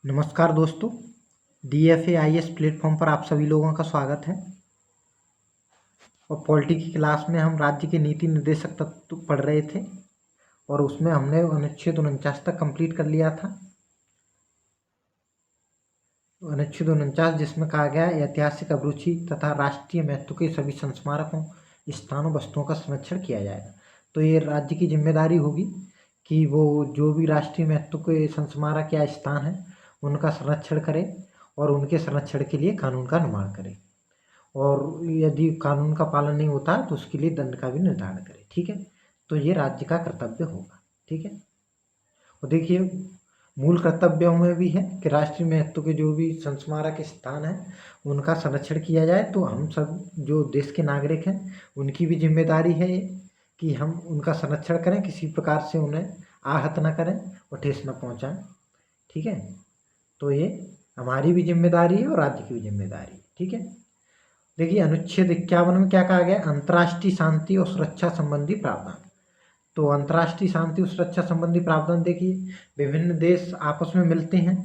नमस्कार दोस्तों, DFA-IS platform पर आप सभी लोगों का स्वागत है। और पॉलिटी की क्लास में हम राज्य के नीति निर्देशक तत्व पढ़ रहे थे और उसमें हमने अनुच्छेद 49 तक कंप्लीट कर लिया था। अनुच्छेद 49 जिसमें कहा गया ऐतिहासिक अभिरुचि तथा राष्ट्रीय महत्व के सभी संस्मारकों, स्थानों, वस्तुओं का संरक्षण किया जाएगा। तो ये राज्य की जिम्मेदारी होगी कि वो जो भी राष्ट्रीय महत्व के संस्मारक या स्थान है उनका संरक्षण करे और उनके संरक्षण के लिए कानून का निर्माण करे, और यदि कानून का पालन नहीं होता तो उसके लिए दंड का भी निर्धारण करे। ठीक है, तो ये राज्य का कर्तव्य होगा। ठीक है, और देखिए मूल कर्तव्यों में भी है कि राष्ट्रीय महत्व के जो भी संस्मारक स्थान है उनका संरक्षण किया जाए। तो हम सब जो देश के नागरिक हैं उनकी भी जिम्मेदारी है ये कि हम उनका संरक्षण करें, किसी प्रकार से उन्हें आहत न करें और ठेस न पहुँचाएं। ठीक है, तो ये हमारी भी जिम्मेदारी है और राज्य की भी जिम्मेदारी है। ठीक है, देखिए अनुच्छेद 51 में क्या कहा गया, अंतर्राष्ट्रीय शांति और सुरक्षा संबंधी प्रावधान। तो अंतर्राष्ट्रीय शांति और सुरक्षा संबंधी प्रावधान देखिए विभिन्न देश आपस में मिलते हैं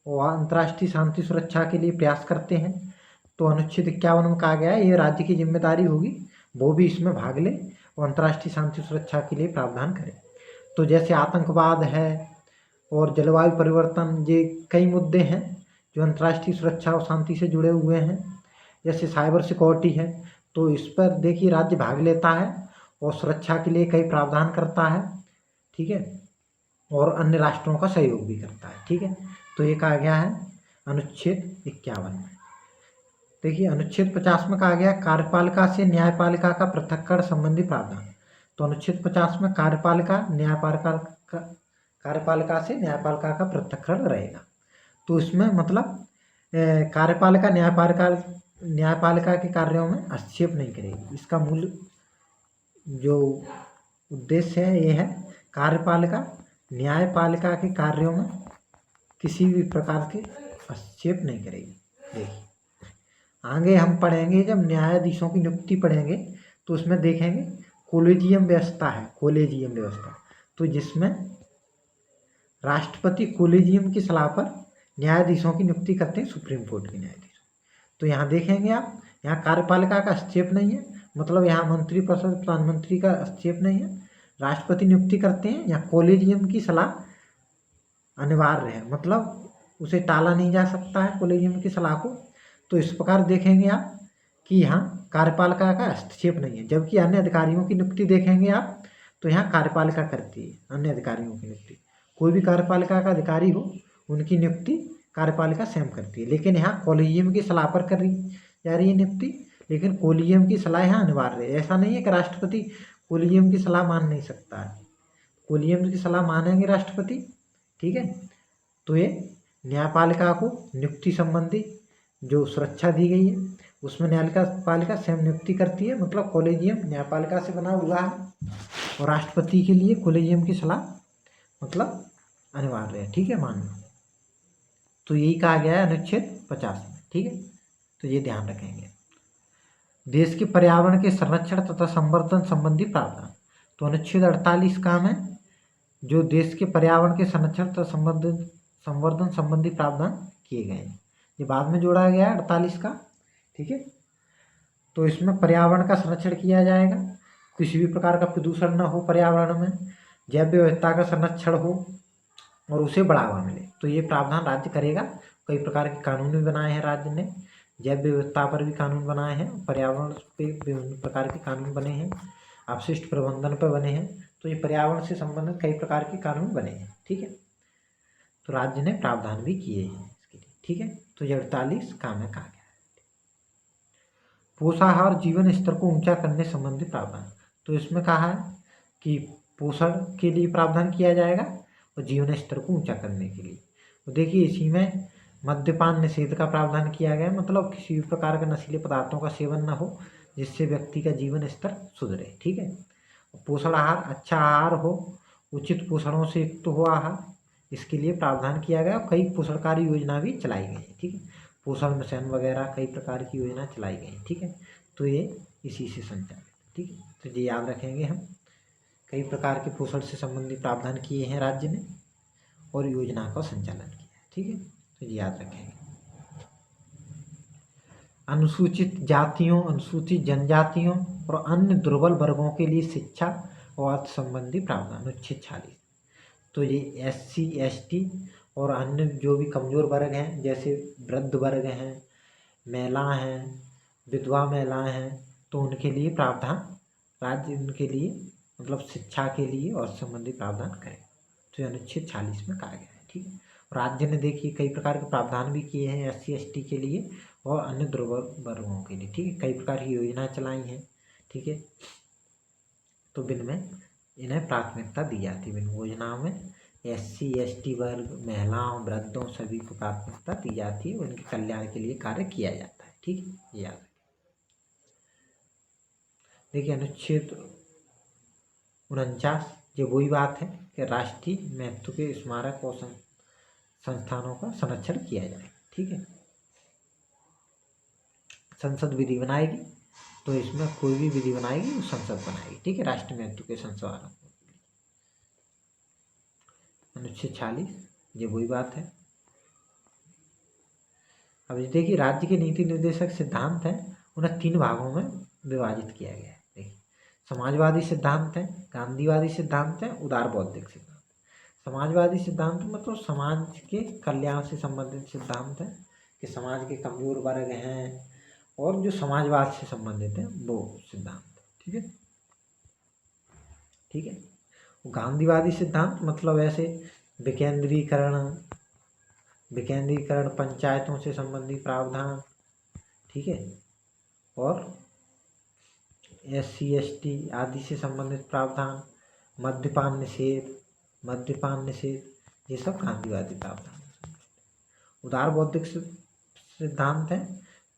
और अंतर्राष्ट्रीय शांति सुरक्षा के लिए प्रयास करते हैं। तो अनुच्छेद 51 में कहा गया है ये राज्य की जिम्मेदारी होगी वो भी इसमें भाग ले और अंतर्राष्ट्रीय शांति सुरक्षा के लिए प्रावधान करे। तो जैसे आतंकवाद है और जलवायु परिवर्तन, ये कई मुद्दे हैं जो अंतर्राष्ट्रीय सुरक्षा और शांति से जुड़े हुए हैं। जैसे साइबर सिक्योरिटी है, तो इस पर देखिए राज्य भाग लेता है और सुरक्षा के लिए कई प्रावधान करता है। ठीक है, और अन्य राष्ट्रों का सहयोग भी करता है। ठीक है, तो ये कहा गया है अनुच्छेद 51 में। देखिए अनुच्छेद 50 में कहा गया कार्यपालिका से न्यायपालिका का पृथक्करण संबंधी प्रावधान। तो अनुच्छेद 50 में कार्यपालिका से न्यायपालिका का पृथक्करण रहेगा। तो इसमें मतलब कार्यपालिका न्यायपालिका के कार्यों में हस्तक्षेप नहीं करेगी। इसका मूल जो उद्देश्य है ये है कार्यपालिका न्यायपालिका के कार्यों में किसी भी प्रकार के हस्तक्षेप नहीं करेगी। देखिए आगे हम पढ़ेंगे, जब न्यायाधीशों की नियुक्ति पढ़ेंगे तो उसमें देखेंगे कोलेजियम व्यवस्था है, कोलेजियम व्यवस्था, तो जिसमें राष्ट्रपति कोलेजियम की सलाह पर न्यायाधीशों की नियुक्ति करते हैं, सुप्रीम कोर्ट के न्यायाधीश। तो यहाँ देखेंगे आप, यहाँ कार्यपालिका का हस्तक्षेप नहीं है, मतलब यहाँ मंत्रिपरिषद प्रधानमंत्री का हस्तक्षेप नहीं है, राष्ट्रपति नियुक्ति करते हैं। यहाँ कोलेजियम की सलाह अनिवार्य है, मतलब उसे टाला नहीं जा सकता है कोलेजियम की सलाह को। तो इस प्रकार देखेंगे आप कि यहाँ कार्यपालिका का हस्तक्षेप नहीं है। जबकि अन्य अधिकारियों की नियुक्ति देखेंगे आप तो यहाँ कार्यपालिका करती है अन्य अधिकारियों की नियुक्ति। कोई भी कार्यपालिका का अधिकारी हो उनकी नियुक्ति कार्यपालिका स्वयं करती है, लेकिन यहाँ कोलेजियम की सलाह पर कर रही जा रही है नियुक्ति, लेकिन कोलेजियम की सलाह यहाँ अनिवार्य है। ऐसा नहीं है कि राष्ट्रपति कोलेजियम की सलाह मान नहीं सकता है, कोलेजियम की सलाह मानेंगे राष्ट्रपति। ठीक है, तो ये न्यायपालिका को नियुक्ति संबंधी जो सुरक्षा दी गई है उसमें न्यायपालिका स्वयं नियुक्ति करती है, मतलब कोलेजियम न्यायपालिका से बना हुआ है और राष्ट्रपति के लिए कोलेजियम की सलाह मतलब अनिवार्य है। ठीक है, मानना। तो यही कहा गया है अनुच्छेद 50 में। ठीक है, तो ये ध्यान रखेंगे। देश के पर्यावरण के संरक्षण तथा संवर्धन संबंधी प्रावधान। तो अनुच्छेद 48 काम है जो देश के पर्यावरण के संरक्षण तथा संवर्धन संबंधी प्रावधान किए गए हैं, ये बाद में जोड़ा गया है 48 का। ठीक है, तो इसमें पर्यावरण का संरक्षण किया जाएगा, किसी भी प्रकार का प्रदूषण न हो पर्यावरण में, जैव विविधता का संरक्षण हो और उसे बढ़ावा मिले। तो ये प्रावधान राज्य करेगा। कई प्रकार के कानून भी बनाए हैं राज्य ने, जैव विविधता पर भी कानून बनाए हैं, पर्यावरण पे विभिन्न प्रकार के कानून बने हैं, अपशिष्ट प्रबंधन पर बने हैं। तो ये पर्यावरण से संबंधित कई प्रकार के कानून बने हैं। ठीक है, तो राज्य ने प्रावधान भी किए हैं इसके लिए। ठीक है, तो ये 48 काम है कहा गया है। पोषाहार जीवन स्तर को ऊंचा करने संबंधी प्रावधान। तो इसमें कहा है कि पोषण के लिए प्रावधान किया जाएगा और जीवन स्तर को ऊंचा करने के लिए। तो देखिए इसी में मद्यपान निषेध का प्रावधान किया गया है, मतलब किसी भी प्रकार के नशीले पदार्थों का सेवन न हो जिससे व्यक्ति का जीवन स्तर सुधरे। ठीक है, पोषण आहार, अच्छा आहार हो, उचित पोषणों से युक्त हो आहार, इसके लिए प्रावधान किया गया और कई पोषणकारी योजना भी चलाई गई है। ठीक है, पोषण मिशन वगैरह कई प्रकार की योजना चलाई गई। ठीक है, तो ये इसी से संचालित। ठीक है, तो ये याद रखेंगे हम, कई प्रकार के पोषण से संबंधित प्रावधान किए हैं राज्य ने और योजना का संचालन किया है। ठीक है, तो याद रखेंगे। अनुसूचित जातियों, अनुसूचित जनजातियों और अन्य दुर्बल वर्गों के लिए शिक्षा और अर्थ संबंधी प्रावधान अनुच्छेद 46। तो ये SC ST और अन्य जो भी कमजोर वर्ग हैं, जैसे वृद्ध वर्ग हैं, महिला हैं, विधवा महिलाएं हैं, तो उनके लिए प्रावधान राज्य उनके लिए मतलब शिक्षा के लिए और संबंधी प्रावधान करें। तो ये अनुच्छेद 46 में कहा गया है। ठीक है। राज्य ने देखिए कई प्रकार के प्रावधान भी किए हैं SC ST के लिए और अन्य दुर्बल वर्गों के लिए। ठीक है। कई प्रकार की योजनाएं चलाई हैं। ठीक है। तो बिन में इन्हें प्राथमिकता दी जाती है। बिन योजनाओं में SC ST वर्ग, महिलाओं, वृद्धों सभी को प्राथमिकता दी जाती है। उनके कल्याण के लिए कार्य किया जाता है। ठीक है। याद रखें। देखिए अनुच्छेद 49 ये वही बात है कि राष्ट्रीय महत्व के स्मारक और संस्थानों का संरक्षण किया जाए। ठीक है। संसद विधि बनाएगी, तो इसमें कोई भी विधि बनाएगी वो संसद बनाएगी। ठीक है। राष्ट्रीय महत्व के संस्थानों अनुच्छेद 46 ये वही बात है। अब देखिए राज्य के नीति निर्देशक सिद्धांत हैं, उन्हें 3 भागों में विभाजित किया गया है। देखिए समाजवादी सिद्धांत है, गांधीवादी सिद्धांत है, उदार बौद्धिक सिद्धांत। समाजवादी सिद्धांत मतलब समाज के कल्याण से संबंधित सिद्धांत है कि समाज के कमजोर वर्ग हैं और जो समाजवाद से संबंधित है वो सिद्धांत। ठीक है। ठीक है। गांधीवादी सिद्धांत मतलब ऐसे विकेंद्रीकरण, पंचायतों से संबंधित प्रावधान। ठीक है। और SC ST आदि से संबंधित प्रावधान, मद्यपान निषेध, ये सब गांधीवादी प्रावधान। उदार बौद्धिक सिद्धांत है,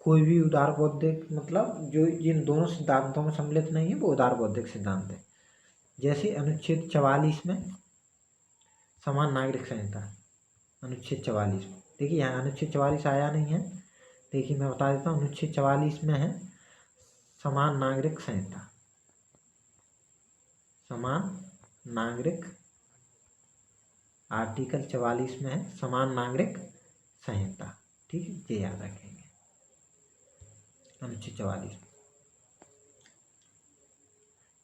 कोई भी उदार बौद्धिक मतलब जो इन दोनों सिद्धांतों में सम्मिलित नहीं है वो उदार बौद्धिक सिद्धांत है। जैसे अनुच्छेद 44 में समान नागरिक संहिता, अनुच्छेद 44 में देखिए यहाँ अनुच्छेद 44 आया नहीं है। देखिए मैं बता देता हूँ, अनुच्छेद 44 में है समान नागरिक संहिता, समान नागरिक आर्टिकल 44 में है समान नागरिक संहिता। ठीक है। ये याद रखेंगे अनुच्छेद 44।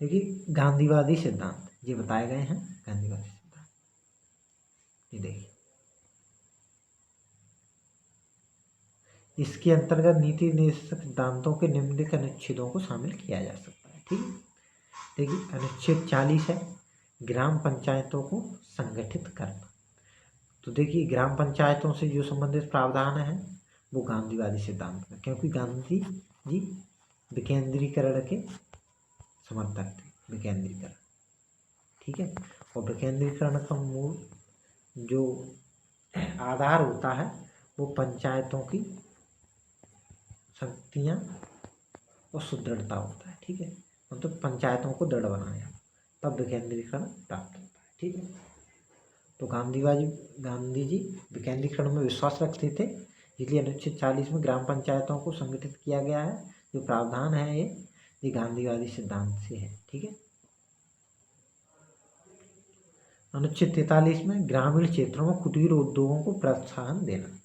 देखिए गांधीवादी सिद्धांत ये बताए गए हैं, गांधीवादी सिद्धांत ये देखिए इसके अंतर्गत नीति निर्देशक सिद्धांतों के निम्नलिखित अनुच्छेदों को शामिल किया जा सकता है। ठीक है। देखिए अनुच्छेद 40 है ग्राम पंचायतों को संगठित करना। तो देखिए ग्राम पंचायतों से जो संबंधित प्रावधान है वो गांधीवादी सिद्धांत में, क्योंकि गांधी जी विकेंद्रीकरण के समर्थक थे, विकेंद्रीकरण। ठीक है। और विकेंद्रीकरण का मूल जो आधार होता है वो पंचायतों की शक्तियाँ और सुदृढ़ता होता है। ठीक है। मतलब पंचायतों को दृढ़ बनाया तब विकेंद्रीकरण प्राप्त होता है। ठीक है। तो गांधी जी विकेंद्रीकरण में विश्वास रखते थे, इसलिए अनुच्छेद 40 में ग्राम पंचायतों को संगठित किया गया है। जो प्रावधान है ये गांधीवादी सिद्धांत से है। ठीक है। अनुच्छेद 43 में ग्रामीण क्षेत्रों में कुटीर उद्योगों को प्रोत्साहन देना।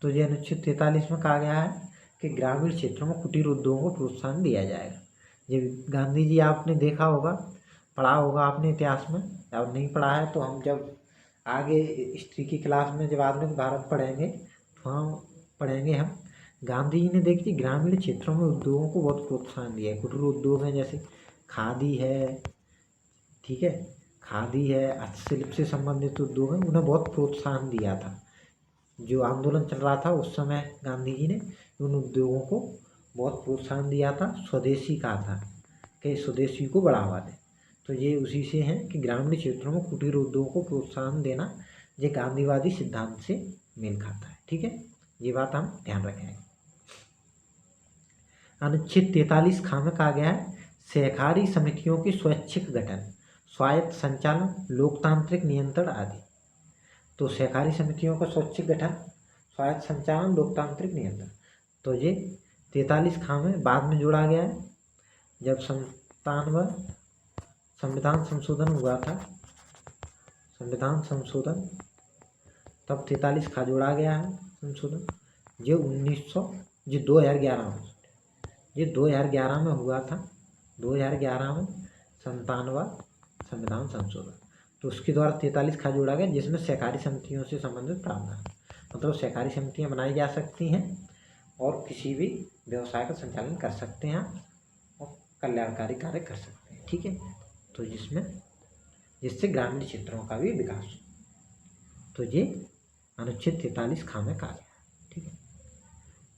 तो ये अनुच्छेद 43 में कहा गया है कि ग्रामीण क्षेत्रों में कुटीर उद्योगों को प्रोत्साहन दिया जाएगा। ये गांधी जी आपने देखा होगा, पढ़ा होगा आपने इतिहास में, अब नहीं पढ़ा है तो हम जब आगे हिस्ट्री की क्लास में जब आधुनिक भारत पढ़ेंगे तो हम पढ़ेंगे हम गांधी जी ने देखिए ग्रामीण क्षेत्रों में उद्योगों को बहुत प्रोत्साहन दिया है। कुटीर उद्योग हैं जैसे खादी है, ठीक है, खादी है, हस्तशिल्प से संबंधित उद्योग हैं, उन्हें बहुत प्रोत्साहन दिया था। जो आंदोलन चल रहा था उस समय गांधी जी ने उन उद्योगों को बहुत प्रोत्साहन दिया था, स्वदेशी कहा था कि स्वदेशी को बढ़ावा दें। तो ये उसी से है कि ग्रामीण क्षेत्रों में कुटीर उद्योगों को प्रोत्साहन देना ये गांधीवादी सिद्धांत से मेल खाता है। ठीक है। ये बात हम ध्यान रखें। अनुच्छेद 43 ख में कहा गया है सहकारी समितियों के स्वैच्छिक गठन, स्वायत्त संचालन, लोकतांत्रिक नियंत्रण आदि। तो सहकारी समितियों का स्वैच्छिक गठन, स्वायत्त संचालन, लोकतांत्रिक नियंत्रण, तो ये 43 ख में बाद में जोड़ा गया है जब संविधान संशोधन हुआ था। संविधान संशोधन तब 43 खा जोड़ा गया है संशोधन। ये 1900 ये 2011 में, ये 2011 में हुआ था। 2011 में 57वां संविधान संशोधन, तो उसके द्वारा 43 खा जोड़ा गया, जिसमें सहकारी समितियों से संबंधित प्रावधान, मतलब सहकारी समितियां बनाई जा सकती हैं और किसी भी व्यवसाय का संचालन कर सकते हैं और कल्याणकारी कार्य कर सकते हैं। ठीक है, तो जिससे ग्रामीण क्षेत्रों का भी विकास हो। तो ये अनुच्छेद 43 खा में कहा गया। ठीक है,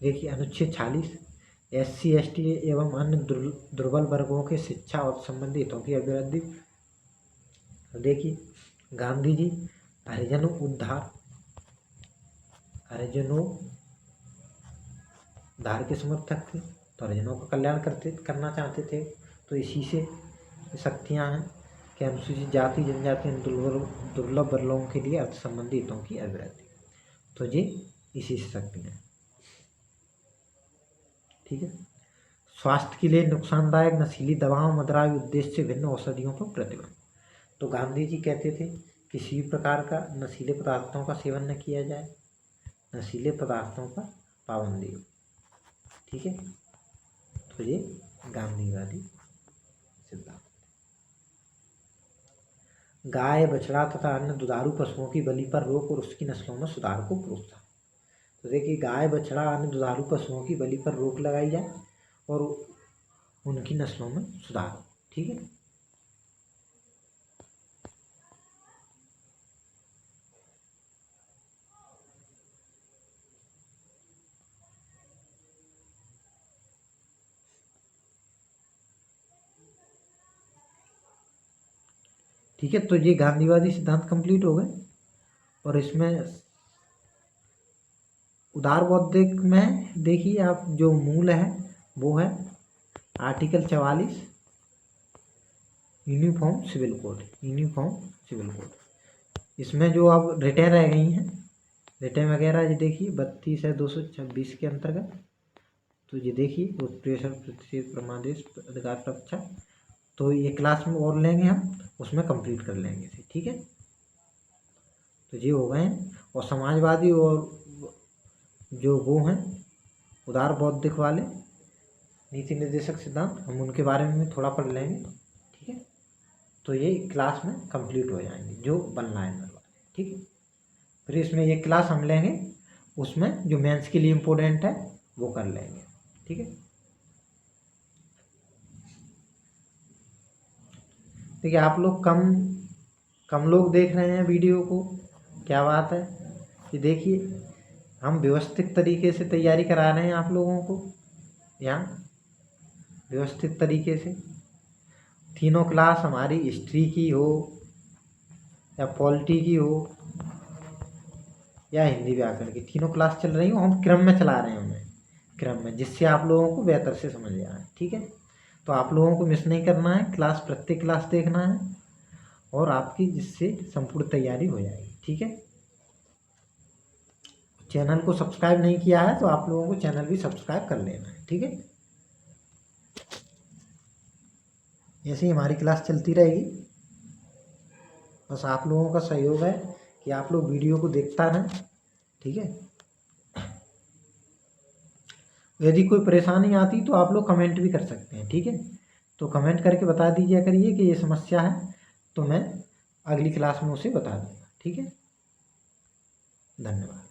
देखिए अनुच्छेद 46 SC ST एवं अन्य दुर्बल वर्गों के शिक्षा और संबंधी हितों की अभिवृद्धि। देखिए गांधी जी हरिजनों उद्धार के समर्थक थे, तो हरिजनों का कल्याण करना चाहते थे। तो इसी से शक्तियाँ हैं कि अनुसूचित जाति जनजाति दुर्लभ वर्गों के लिए अर्थ संबंधी हितों की अभिवृद्धि। तो ये इसी से शक्तियाँ हैं। ठीक है, स्वास्थ्य के लिए नुकसानदायक नशीली दवाओं मदिरा उद्देश्य से भिन्न औषधियों पर प्रतिबंध। तो गांधी जी कहते थे किसी भी प्रकार का नशीले पदार्थों का सेवन न किया जाए, नशीले पदार्थों पर पाबंदी हो। ठीक है, तो ये गांधीवादी सिद्धांत। गाय बछड़ा तथा अन्य दुधारू पशुओं की बलि पर रोक और उसकी नस्लों में सुधार को प्रोत्साहन। तो देखिए गाय बछड़ा अन्य दुधारू पशुओं की बलि पर रोक लगाई जाए और उनकी नस्लों में सुधार हो। ठीक है, ठीक है, तो ये गांधीवादी सिद्धांत कंप्लीट हो गए। और इसमें उदार बौद्धिक में देखिए आप जो मूल है वो है आर्टिकल 44 यूनिफॉर्म सिविल कोड। इसमें जो अब रिटें रह गई हैं, रिटें वगैरह ये देखिए 32 है 226 के अंतर्गत। तो ये देखिए उत्प्रेषण प्रतिषेध प्रमादेश अधिकार सुरक्षा, तो ये क्लास में और लेंगे हम, उसमें कंप्लीट कर लेंगे इसे। ठीक है, तो ये हो गए हैं। और समाजवादी और जो वो हैं उदार बौद्धिक वाले नीति निर्देशक सिद्धांत, हम उनके बारे में थोड़ा पढ़ लेंगे। ठीक है, तो ये क्लास में कंप्लीट हो जाएंगे जो बनना है वाले। ठीक है, फिर इसमें ये क्लास हम लेंगे, उसमें जो मेंस के लिए इम्पोर्टेंट है वो कर लेंगे। ठीक है, देखिए आप लोग कम लोग देख रहे हैं वीडियो को, क्या बात है कि देखिए हम व्यवस्थित तरीके से तैयारी करा रहे हैं आप लोगों को, यहाँ व्यवस्थित तरीके से। तीनों क्लास हमारी हिस्ट्री की हो या पॉलिटी की हो या हिंदी व्याकरण की, तीनों क्लास चल रही हो, हम क्रम में चला रहे हैं उन्हें, क्रम में, जिससे आप लोगों को बेहतर से समझ आए। ठीक है, तो आप लोगों को मिस नहीं करना है, क्लास प्रत्येक क्लास देखना है और आपकी जिससे संपूर्ण तैयारी हो जाएगी। ठीक है, चैनल को सब्सक्राइब नहीं किया है तो आप लोगों को चैनल भी सब्सक्राइब कर लेना है। ठीक है, ऐसे ही हमारी क्लास चलती रहेगी, बस आप लोगों का सहयोग है कि आप लोग वीडियो को देखता रहें। ठीक है, यदि कोई परेशानी आती तो आप लोग कमेंट भी कर सकते हैं। ठीक है, तो कमेंट करके बता दीजिए करिए कि ये समस्या है, तो मैं अगली क्लास में उसे बता दूंगा। ठीक है, धन्यवाद।